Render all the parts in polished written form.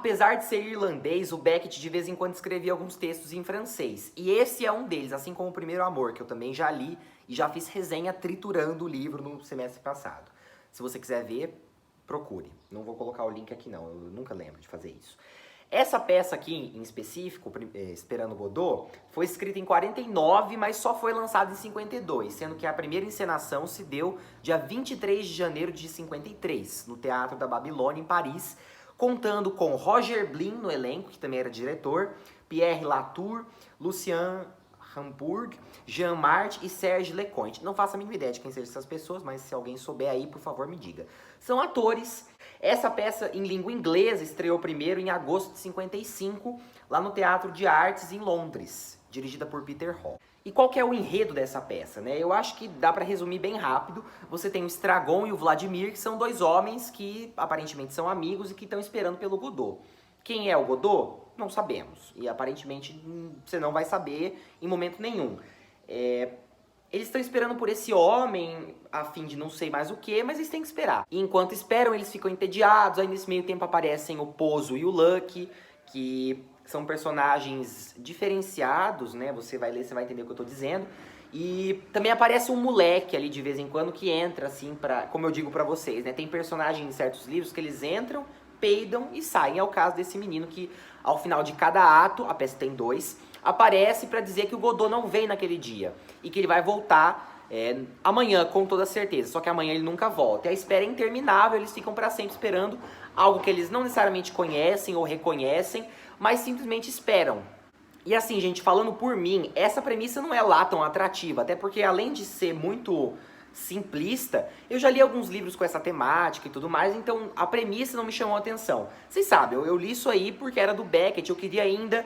Apesar de ser irlandês, o Beckett de vez em quando escrevia alguns textos em francês. E esse é um deles, assim como O Primeiro Amor, que eu também já li e já fiz resenha triturando o livro no semestre passado. Se você quiser ver, procure. Não vou colocar o link aqui não, eu nunca lembro de fazer isso. Essa peça aqui, em específico, Esperando Godot, foi escrita em 49, mas só foi lançada em 52, sendo que a primeira encenação se deu dia 23 de janeiro de 53, no Teatro da Babilônia, em Paris, contando com Roger Blin no elenco, que também era diretor, Pierre Latour, Lucien Hamburg, Jean Mart e Serge Leconte. Não faço a mínima ideia de quem sejam essas pessoas, mas se alguém souber aí, por favor, me diga. São atores. Essa peça em língua inglesa estreou primeiro em agosto de 55, lá no Teatro de Artes em Londres, dirigida por Peter Hall. E qual que é o enredo dessa peça, né? Eu acho que dá pra resumir bem rápido. Você tem o Estragon e o Vladimir, que são dois homens que aparentemente são amigos e que estão esperando pelo Godot. Quem é o Godot? Não sabemos. E aparentemente você não vai saber em momento nenhum. Eles estão esperando por esse homem, a fim de não sei mais o que, mas eles têm que esperar. E enquanto esperam, eles ficam entediados. Aí nesse meio tempo aparecem o Pozo e o Lucky, que são personagens diferenciados, né? Você vai ler, você vai entender o que eu tô dizendo. E também aparece um moleque ali de vez em quando que entra, assim, como eu digo pra vocês, né? Tem personagens em certos livros que eles entram, peidam e saem. É o caso desse menino que, ao final de cada ato, a peça tem 2, aparece pra dizer que o Godot não vem naquele dia e que ele vai voltar amanhã, com toda certeza. Só que amanhã ele nunca volta. E a espera é interminável, eles ficam pra sempre esperando algo que eles não necessariamente conhecem ou reconhecem, mas simplesmente esperam. E assim, gente, falando por mim, essa premissa não é lá tão atrativa, até porque além de ser muito simplista, eu já li alguns livros com essa temática e tudo mais, então a premissa não me chamou a atenção. Vocês sabem, eu li isso aí porque era do Beckett, eu queria ainda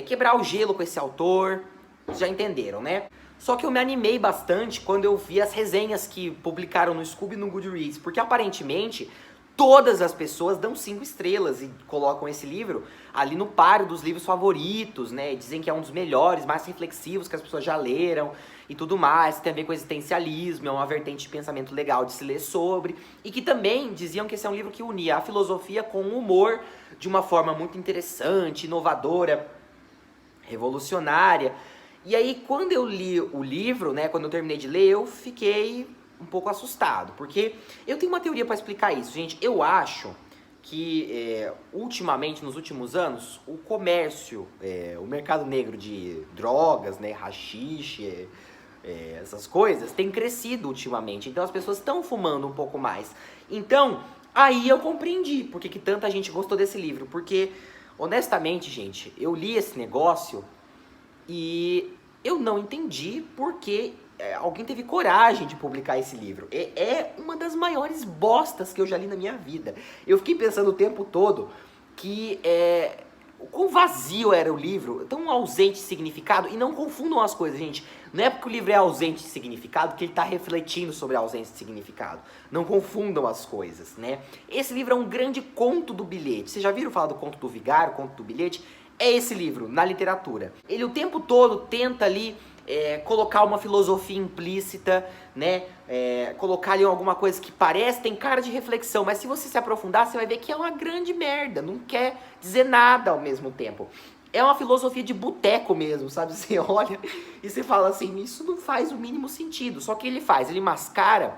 quebrar o gelo com esse autor, vocês já entenderam, né? Só que eu me animei bastante quando eu vi as resenhas que publicaram no Scoob e no Goodreads, porque aparentemente todas as pessoas dão 5 estrelas e colocam esse livro ali no páreo dos livros favoritos, né? Dizem que é um dos melhores, mais reflexivos que as pessoas já leram e tudo mais. Tem a ver com existencialismo, é uma vertente de pensamento legal de se ler sobre. E que também diziam que esse é um livro que unia a filosofia com o humor de uma forma muito interessante, inovadora, revolucionária. E aí, quando eu li o livro, né, quando eu terminei de ler, eu fiquei um pouco assustado, porque eu tenho uma teoria para explicar isso, gente. Eu acho que ultimamente, nos últimos anos, o comércio, o mercado negro de drogas, né, haxixe, essas coisas, tem crescido ultimamente. Então as pessoas estão fumando um pouco mais. Então, aí eu compreendi porque que tanta gente gostou desse livro. Porque, honestamente, gente, eu li esse negócio e eu não entendi porque alguém teve coragem de publicar esse livro. É uma das maiores bostas que eu já li na minha vida. Eu fiquei pensando o tempo todo que o quão vazio era o livro, tão ausente de significado. E não confundam as coisas, gente. Não é porque o livro é ausente de significado que ele está refletindo sobre a ausência de significado. Não confundam as coisas, né? Esse livro é um grande conto do bilhete. Vocês já viram falar do conto do vigário, conto do bilhete? É esse livro, na literatura. Ele o tempo todo tenta ali colocar uma filosofia implícita, né? Colocar ali alguma coisa que parece, tem cara de reflexão, mas se você se aprofundar, você vai ver que é uma grande merda, não quer dizer nada ao mesmo tempo. É uma filosofia de boteco mesmo, sabe? Você olha e você fala assim, isso não faz o mínimo sentido. Só que ele mascara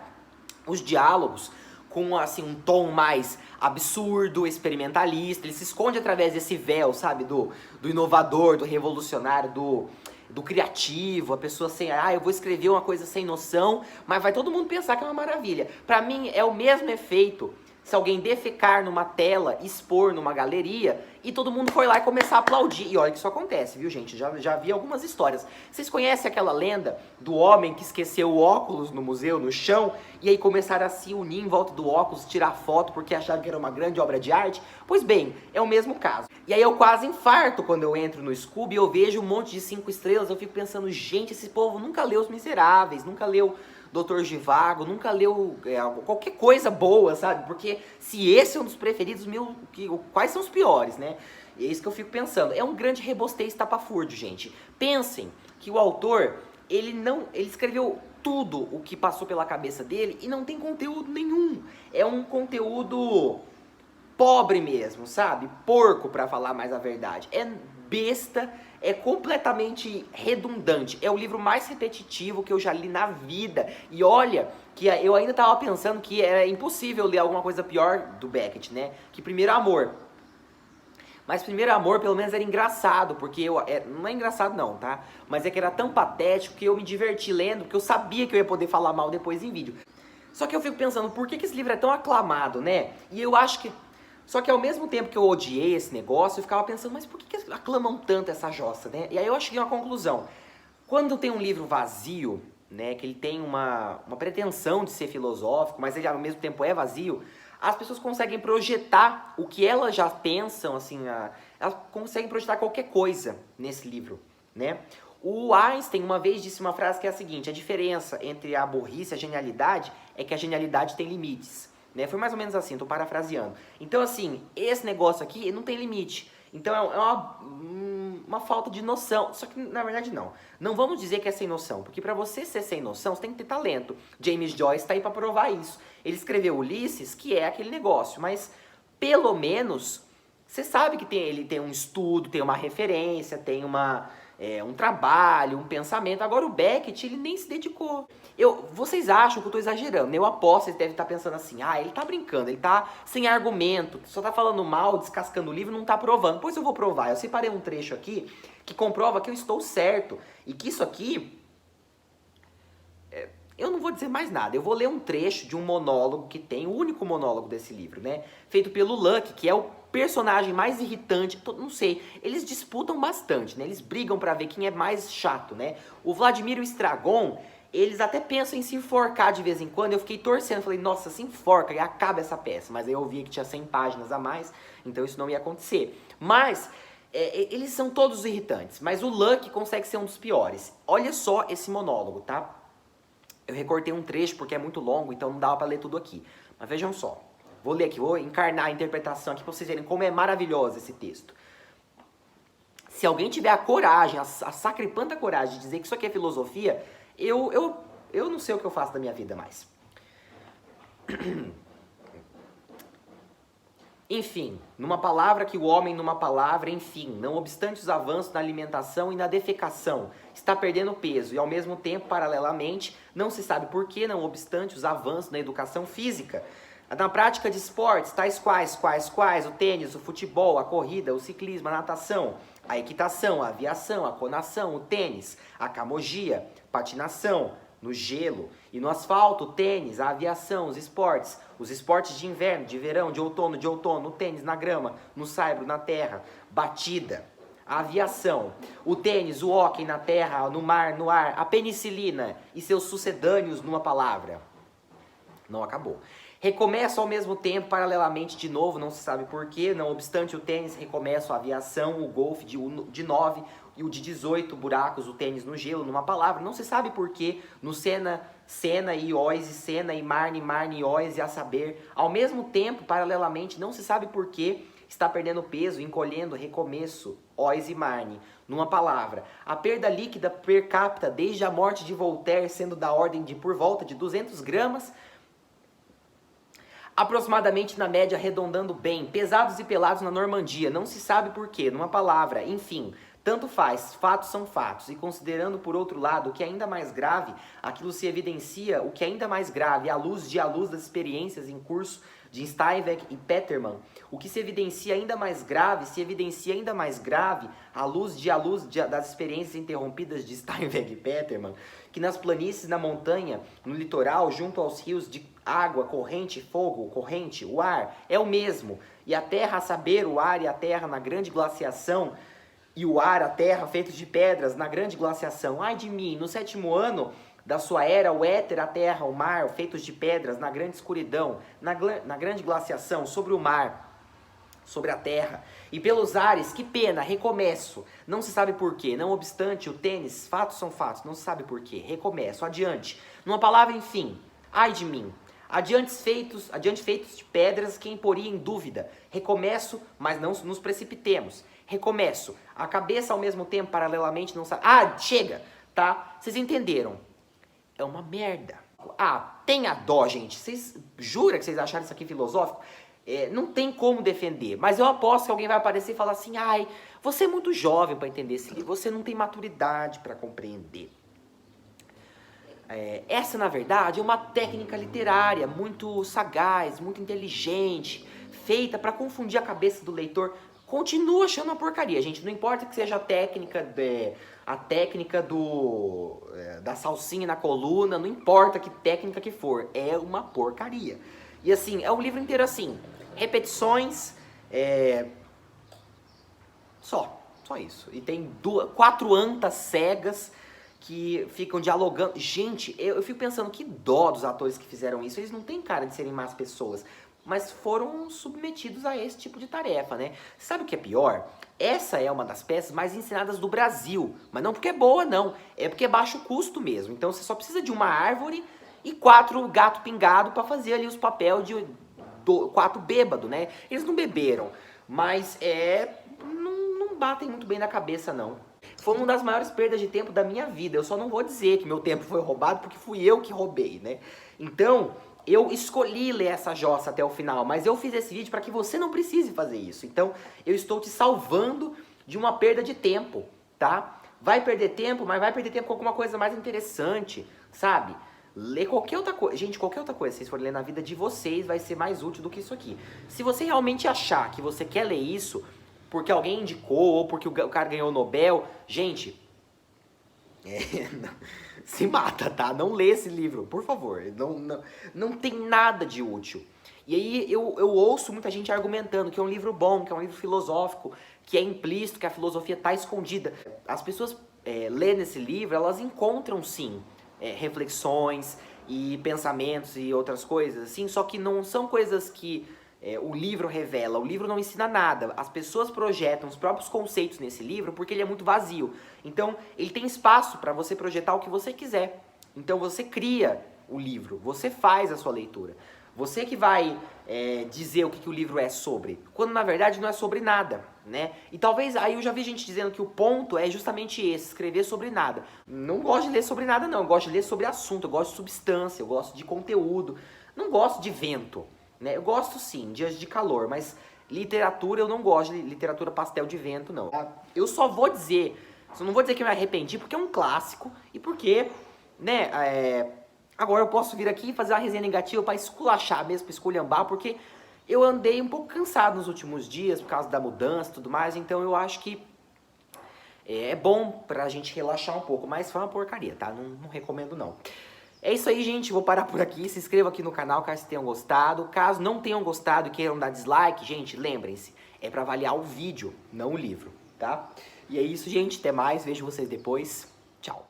os diálogos com assim, um tom mais absurdo, experimentalista. Ele se esconde através desse véu, sabe? Do inovador, do revolucionário, do criativo, a pessoa sem, eu vou escrever uma coisa sem noção, mas vai todo mundo pensar que é uma maravilha. Pra mim é o mesmo efeito se alguém defecar numa tela, expor numa galeria e todo mundo for lá e começar a aplaudir. E olha que isso acontece, viu, gente? Já vi algumas histórias. Vocês conhecem aquela lenda do homem que esqueceu o óculos no museu, no chão, e aí começaram a se unir em volta do óculos, tirar foto porque achavam que era uma grande obra de arte? Pois bem, é o mesmo caso. E aí eu quase infarto quando eu entro no Scoob e eu vejo um monte de 5 estrelas, eu fico pensando, gente, esse povo nunca leu Os Miseráveis, nunca leu Dr. Zhivago, nunca leu qualquer coisa boa, sabe? Porque se esse é um dos preferidos, quais são os piores, né? E é isso que eu fico pensando. É um grande rebosteio estapafúrdio, gente. Pensem que o autor, ele escreveu tudo o que passou pela cabeça dele e não tem conteúdo nenhum. É um conteúdo pobre mesmo, sabe? Porco, pra falar mais a verdade. É besta, é completamente redundante. É o livro mais repetitivo que eu já li na vida. E olha, que eu ainda tava pensando que era impossível ler alguma coisa pior do Beckett, né? Que Primeiro Amor. Mas Primeiro Amor, pelo menos, era engraçado, porque não é engraçado não, tá? Mas é que era tão patético que eu me diverti lendo, porque eu sabia que eu ia poder falar mal depois em vídeo. Só que eu fico pensando, por que esse livro é tão aclamado, né? E eu acho que... Só que ao mesmo tempo que eu odiei esse negócio, eu ficava pensando, mas por que aclamam tanto essa jossa, né? E aí eu cheguei a uma conclusão. Quando tem um livro vazio, né, que ele tem uma pretensão de ser filosófico, mas ele ao mesmo tempo é vazio, as pessoas conseguem projetar o que elas já pensam, assim, elas conseguem projetar qualquer coisa nesse livro, né? O Einstein uma vez disse uma frase que é a seguinte: a diferença entre a burrice e a genialidade é que a genialidade tem limites, né? Foi mais ou menos assim, tô parafraseando. Então, assim, esse negócio aqui não tem limite. Então é uma falta de noção. Só que na verdade não. Não vamos dizer que é sem noção, porque para você ser sem noção, você tem que ter talento. James Joyce tá aí para provar isso. Ele escreveu Ulisses, que é aquele negócio, mas pelo menos você sabe que ele tem um estudo, tem uma referência, tem um trabalho, um pensamento. Agora o Beckett, ele nem se dedicou. Vocês acham que eu tô exagerando, né? Eu aposto que vocês devem estar pensando assim, ele tá brincando, ele tá sem argumento, só tá falando mal, descascando o livro, não tá provando. Pois eu vou provar. Eu separei um trecho aqui que comprova que eu estou certo. E que isso aqui... eu não vou dizer mais nada, eu vou ler um trecho de um monólogo que tem, o único monólogo desse livro, né? Feito pelo Luck, que é o personagem mais irritante, não sei, eles disputam bastante, né? Eles brigam pra ver quem é mais chato, né? O Vladimir e o Estragon, eles até pensam em se enforcar de vez em quando. Eu fiquei torcendo, falei, nossa, se enforca e acaba essa peça. Mas aí eu vi que tinha 100 páginas a mais, então isso não ia acontecer. Mas... eles são todos irritantes, mas o Luck consegue ser um dos piores. Olha só esse monólogo, tá? Eu recortei um trecho porque é muito longo, então não dava pra ler tudo aqui. Mas vejam só. Vou ler aqui, vou encarnar a interpretação aqui pra vocês verem como é maravilhoso esse texto. Se alguém tiver a coragem, a sacripanta coragem de dizer que isso aqui é filosofia, eu não sei o que eu faço da minha vida mais. Enfim, numa palavra que o homem, numa palavra, enfim, não obstante os avanços na alimentação e na defecação, está perdendo peso e ao mesmo tempo, paralelamente, não se sabe por que, não obstante os avanços na educação física, na prática de esportes, tais quais, o tênis, o futebol, a corrida, o ciclismo, a natação, a equitação, a aviação, a conação, o tênis, a camogia, patinação, no gelo e no asfalto, o tênis, a aviação, os esportes de inverno, de verão, de outono, o tênis na grama, no saibro, na terra, batida, a aviação, o tênis, o hóquei na terra, no mar, no ar, a penicilina e seus sucedâneos numa palavra. Não acabou. Recomeço ao mesmo tempo, paralelamente, de novo, não se sabe porquê, não obstante o tênis, recomeço a aviação, o golfe de 9 e o de 18 buracos, o tênis no gelo, numa palavra, não se sabe porquê, no Sena, Ióis e Sena, e Marne, Ióis e a saber, ao mesmo tempo, paralelamente, não se sabe porquê, está perdendo peso, encolhendo, recomeço, Ois e Marne, numa palavra. A perda líquida per capita, desde a morte de Voltaire, sendo da ordem de por volta de 200 gramas, aproximadamente na média, arredondando bem, pesados e pelados na Normandia, não se sabe porquê, numa palavra, enfim, tanto faz, fatos são fatos, e considerando por outro lado o que é ainda mais grave, aquilo se evidencia, o que é ainda mais grave, à luz das experiências em curso de Steinweg e Petermann, o que se evidencia ainda mais grave, à luz das experiências interrompidas de Steinweg e Petermann, que nas planícies, na montanha, no litoral, junto aos rios de água, corrente, fogo, corrente, o ar, é o mesmo, e a terra, a saber, o ar e a terra na grande glaciação, e o ar, a terra, feitos de pedras, na grande glaciação. Ai de mim, no 7º ano da sua era, o éter, a terra, o mar, feitos de pedras, na grande escuridão, na grande glaciação, sobre o mar, sobre a terra, e pelos ares, que pena, recomeço, não se sabe porquê, não obstante o tênis, fatos são fatos, não se sabe porquê, recomeço, adiante, numa palavra, enfim, ai de mim, adiante feitos de pedras, quem poria em dúvida, recomeço, mas não nos precipitemos, recomeço, a cabeça ao mesmo tempo, paralelamente, não sabe, chega, tá, vocês entenderam, é uma merda, tenha dó, gente, vocês juram que vocês acharam isso aqui filosófico? Não tem como defender, mas eu aposto que alguém vai aparecer e falar assim, ai, você é muito jovem para entender esse livro, você não tem maturidade para compreender. Essa, na verdade, é uma técnica literária muito sagaz, muito inteligente, feita para confundir a cabeça do leitor. Continua achando uma porcaria, gente. Não importa que seja a técnica da salsinha na coluna, não importa que técnica que for, é uma porcaria. E assim, é um livro inteiro assim, repetições, só isso. E tem 4 antas cegas que ficam dialogando. Gente, eu fico pensando que dó dos atores que fizeram isso. Eles não têm cara de serem más pessoas, mas foram submetidos a esse tipo de tarefa, né? Sabe o que é pior? Essa é uma das peças mais ensinadas do Brasil, mas não porque é boa, não. É porque é baixo custo mesmo. Então você só precisa de uma árvore e 4 gato pingado para fazer ali os papéis de 4 bêbados, né? Eles não beberam, mas não batem muito bem na cabeça, não. Foi uma das maiores perdas de tempo da minha vida. Eu só não vou dizer que meu tempo foi roubado, porque fui eu que roubei, né? Então, eu escolhi ler essa jossa até o final, mas eu fiz esse vídeo para que você não precise fazer isso. Então, eu estou te salvando de uma perda de tempo, tá? Vai perder tempo, mas vai perder tempo com alguma coisa mais interessante, sabe? Ler qualquer outra coisa. Gente, qualquer outra coisa, se vocês forem ler na vida de vocês, vai ser mais útil do que isso aqui. Se você realmente achar que você quer ler isso porque alguém indicou ou porque o cara ganhou o Nobel, gente, se mata, tá? Não lê esse livro, por favor. Não tem nada de útil. E aí eu ouço muita gente argumentando que é um livro bom, que é um livro filosófico, que é implícito, que a filosofia está escondida. As pessoas lendo esse livro, elas encontram sim reflexões e pensamentos e outras coisas, assim, só que não são coisas que o livro revela. O livro não ensina nada. As pessoas projetam os próprios conceitos nesse livro porque ele é muito vazio. Então, ele tem espaço para você projetar o que você quiser. Então, você cria o livro, você faz a sua leitura. Você que vai dizer o que o livro é sobre, quando na verdade não é sobre nada, né? E talvez, aí eu já vi gente dizendo que o ponto é justamente esse, escrever sobre nada. Não gosto de ler sobre nada, não. Eu gosto de ler sobre assunto, eu gosto de substância, eu gosto de conteúdo. Não gosto de vento. Né? Eu gosto sim, dias de calor, mas literatura eu não gosto de literatura pastel de vento, não. Eu só não vou dizer que eu me arrependi porque é um clássico e porque, né, agora eu posso vir aqui e fazer uma resenha negativa pra esculachar mesmo, pra esculhambar, porque eu andei um pouco cansado nos últimos dias por causa da mudança e tudo mais, então eu acho que é bom pra gente relaxar um pouco, mas foi uma porcaria, tá? Não recomendo, não. É isso aí, gente. Vou parar por aqui. Se inscreva aqui no canal caso vocês tenham gostado. Caso não tenham gostado e queiram dar dislike, gente, lembrem-se, é pra avaliar o vídeo, não o livro, tá? E é isso, gente. Até mais. Vejo vocês depois. Tchau.